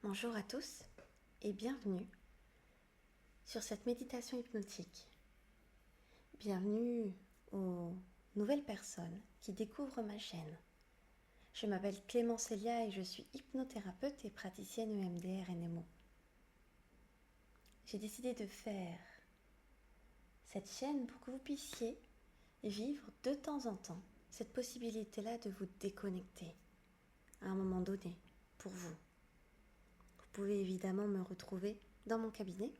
Bonjour à tous et bienvenue sur cette méditation hypnotique. Bienvenue aux nouvelles personnes qui découvrent ma chaîne. Je m'appelle Clémence Célia et je suis hypnothérapeute et praticienne EMDR NMO. J'ai décidé de faire cette chaîne pour que vous puissiez vivre de temps en temps cette possibilité-là de vous déconnecter à un moment donné pour vous. Vous pouvez évidemment me retrouver dans mon cabinet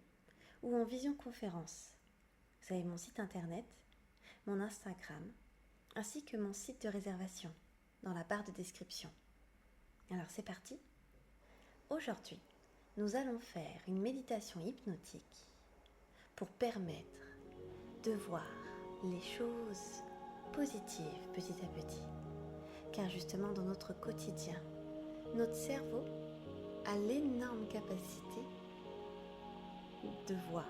ou en visioconférence. Vous avez mon site internet, mon Instagram, ainsi que mon site de réservation dans la barre de description. Alors c'est parti. Aujourd'hui, nous allons faire une méditation hypnotique pour permettre de voir les choses positives petit à petit. Car justement dans notre quotidien, notre cerveau a l'énorme capacité de voir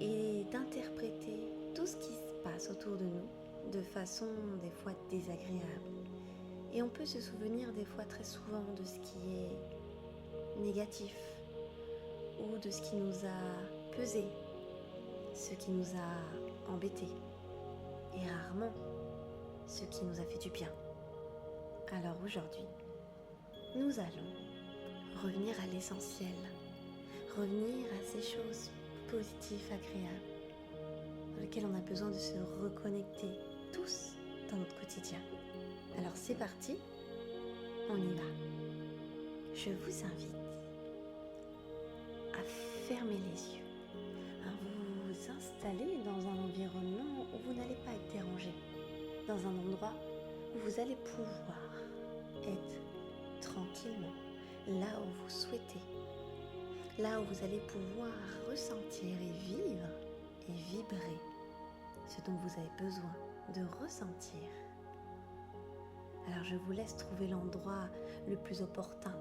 et d'interpréter tout ce qui se passe autour de nous de façon des fois désagréable. Et on peut se souvenir des fois très souvent de ce qui est négatif ou de ce qui nous a pesé, ce qui nous a embêtés et rarement ce qui nous a fait du bien. Alors aujourd'hui, nous allons revenir à l'essentiel, revenir à ces choses positives, agréables, dans lesquelles on a besoin de se reconnecter tous dans notre quotidien. Alors c'est parti, on y va. Je vous invite à fermer les yeux, à vous installer dans un environnement où vous n'allez pas être dérangé, dans un endroit où vous allez pouvoir être tranquillement, là où vous souhaitez, là où vous allez pouvoir ressentir et vivre et vibrer ce dont vous avez besoin de ressentir. Alors je vous laisse trouver l'endroit le plus opportun,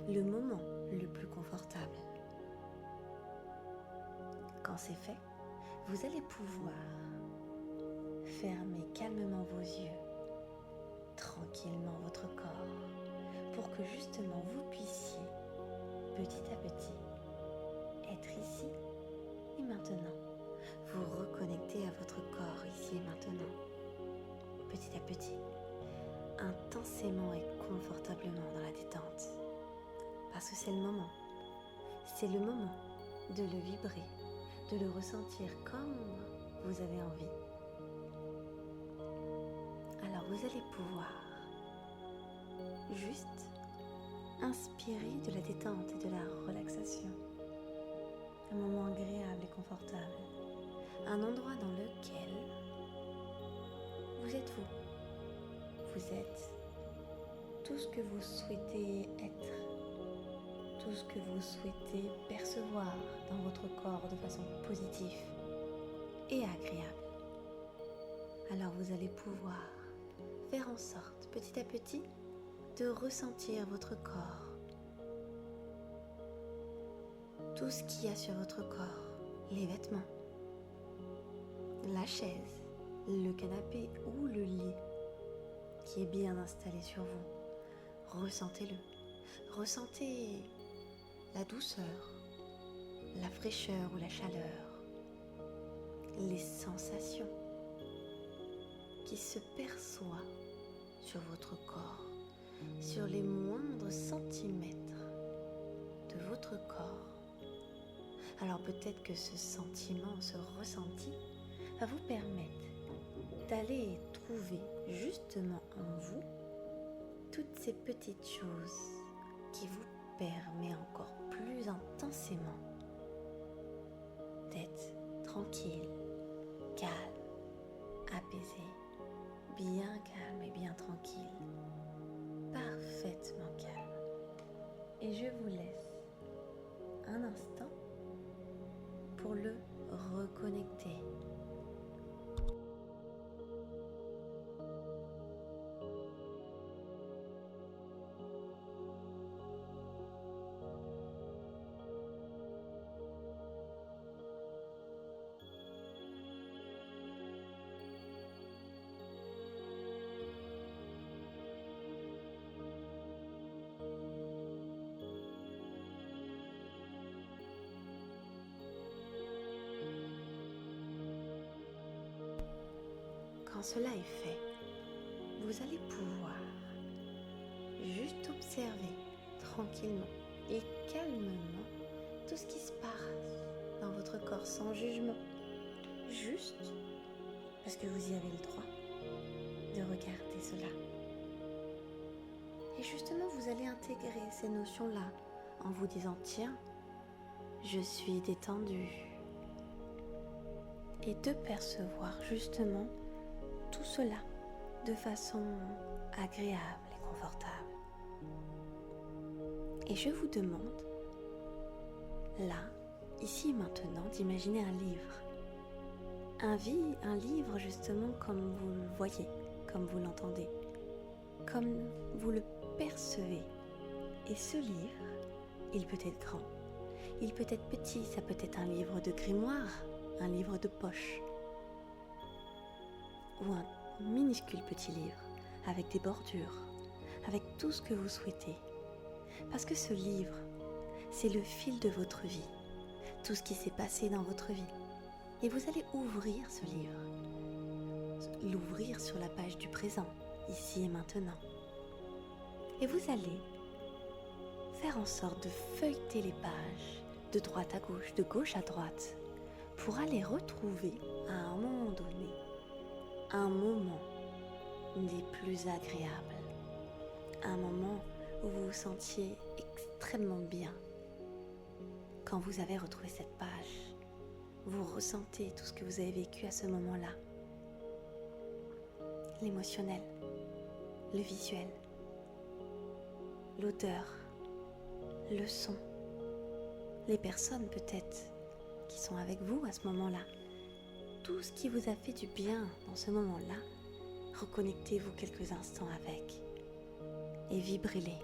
le moment le plus confortable. Quand c'est fait, vous allez pouvoir fermer calmement vos yeux, tranquillement votre corps, pour que justement vous puissiez petit à petit être ici et maintenant. Vous reconnecter à votre corps ici et maintenant, petit à petit, intensément et confortablement dans la détente. Parce que c'est le moment de le vibrer, de le ressentir comme vous avez envie. Alors vous allez pouvoir juste inspirer de la détente et de la relaxation. Un moment agréable et confortable. Un endroit dans lequel vous êtes vous. Vous êtes tout ce que vous souhaitez être, tout ce que vous souhaitez percevoir dans votre corps de façon positive et agréable. Alors vous allez pouvoir faire en sorte petit à petit de ressentir votre corps, tout ce qu'il y a sur votre corps, les vêtements, la chaise, le canapé ou le lit qui est bien installé sur vous. Ressentez-le. Ressentez la douceur, la fraîcheur ou la chaleur, les sensations qui se perçoivent sur votre corps, sur les moindres centimètres de votre corps. Alors peut-être que ce sentiment, ce ressenti va vous permettre d'aller trouver justement en vous toutes ces petites choses qui vous permettent encore plus intensément d'être tranquille, calme, apaisé, bien calme et bien tranquille, parfaitement calme. Et je vous laisse un instant pour le reconnecter. quand cela est fait, vous allez pouvoir juste observer tranquillement et calmement tout ce qui se passe dans votre corps sans jugement. Juste parce que vous y avez le droit de regarder cela. Et justement, vous allez intégrer ces notions-là en vous disant « Tiens, je suis détendu ». Et de percevoir justement tout cela de façon agréable et confortable. Et je vous demande, là, ici et maintenant, d'imaginer un livre. Un livre justement comme vous le voyez, comme vous l'entendez, comme vous le percevez. Et ce livre, il peut être grand, il peut être petit, ça peut être un livre de grimoire, un livre de poche, ou un minuscule petit livre avec des bordures, avec tout ce que vous souhaitez. Parce que ce livre, c'est le fil de votre vie, tout ce qui s'est passé dans votre vie. Et vous allez ouvrir ce livre, l'ouvrir sur la page du présent, ici et maintenant. Et vous allez faire en sorte de feuilleter les pages de droite à gauche, de gauche à droite, pour aller retrouver à un moment donné un moment des plus agréables, un moment où vous vous sentiez extrêmement bien. Quand vous avez retrouvé cette page, vous ressentez tout ce que vous avez vécu à ce moment-là. L'émotionnel, le visuel, l'odeur, le son, les personnes peut-être qui sont avec vous à ce moment-là. Tout ce qui vous a fait du bien dans ce moment-là, reconnectez-vous quelques instants avec et vibrez-les.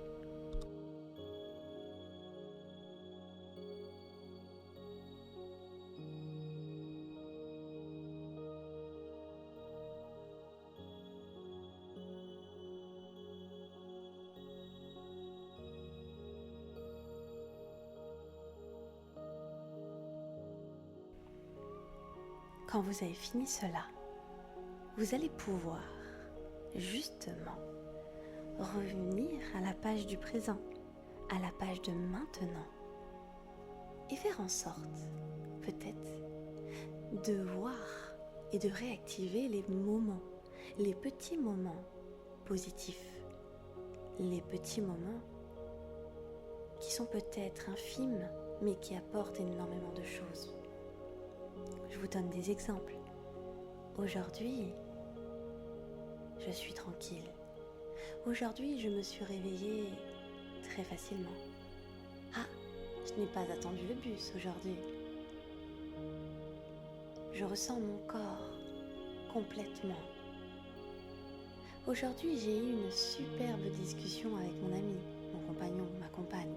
Quand vous avez fini cela, vous allez pouvoir justement revenir à la page du présent, à la page de maintenant, et faire en sorte, peut-être, de voir et de réactiver les moments, les petits moments positifs, les petits moments qui sont peut-être infimes, mais qui apportent énormément de choses. Je vous donne des exemples. Aujourd'hui, je suis tranquille. Aujourd'hui, je me suis réveillée très facilement. Ah, je n'ai pas attendu le bus aujourd'hui. Je ressens mon corps complètement. Aujourd'hui, j'ai eu une superbe discussion avec mon ami, mon compagnon, ma compagne.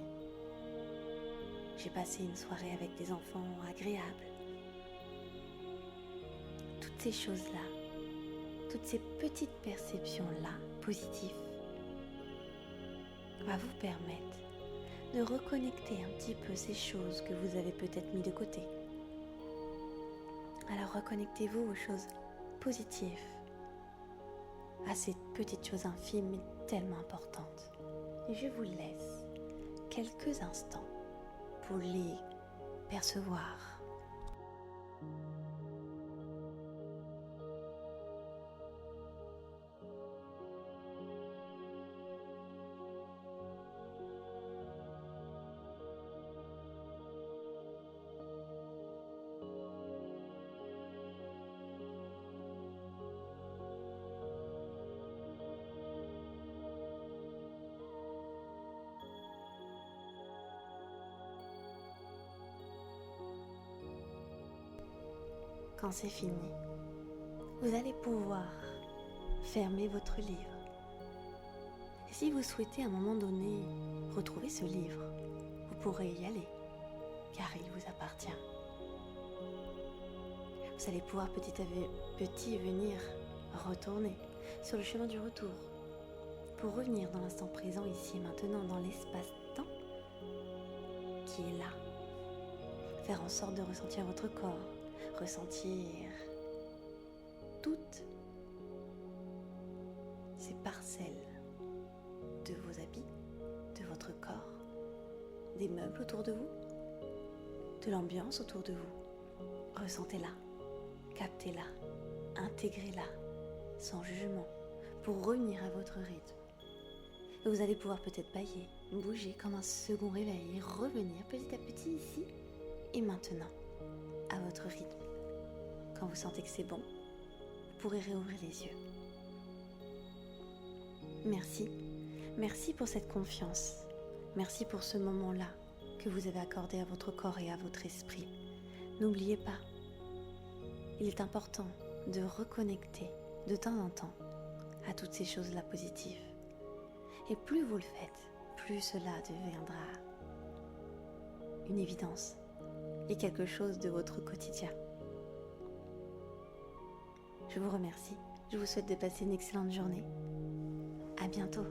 J'ai passé une soirée avec des enfants agréables. Toutes ces choses-là, toutes ces petites perceptions-là, positives, va vous permettre de reconnecter un petit peu ces choses que vous avez peut-être mis de côté. Alors reconnectez-vous aux choses positives, à ces petites choses infimes mais tellement importantes. Et je vous laisse quelques instants pour les percevoir. Quand c'est fini, vous allez pouvoir fermer votre livre. Et si vous souhaitez à un moment donné retrouver ce livre, vous pourrez y aller, car il vous appartient. Vous allez pouvoir petit à petit venir retourner sur le chemin du retour pour revenir dans l'instant présent, ici et maintenant, dans l'espace-temps qui est là. Faire en sorte de ressentir votre corps, ressentir toutes des meubles autour de vous, de l'ambiance autour de vous. Ressentez-la, captez-la, intégrez-la, sans jugement, pour revenir à votre rythme. Et vous allez pouvoir peut-être bailler, bouger comme un second réveil et revenir petit à petit ici et maintenant, à votre rythme. Quand vous sentez que c'est bon, vous pourrez réouvrir les yeux. Merci pour cette confiance. Merci pour ce moment-là que vous avez accordé à votre corps et à votre esprit. N'oubliez pas, il est important de reconnecter de temps en temps à toutes ces choses-là positives. Et plus vous le faites, plus cela deviendra une évidence et quelque chose de votre quotidien. Je vous remercie. Je vous souhaite de passer une excellente journée. À bientôt.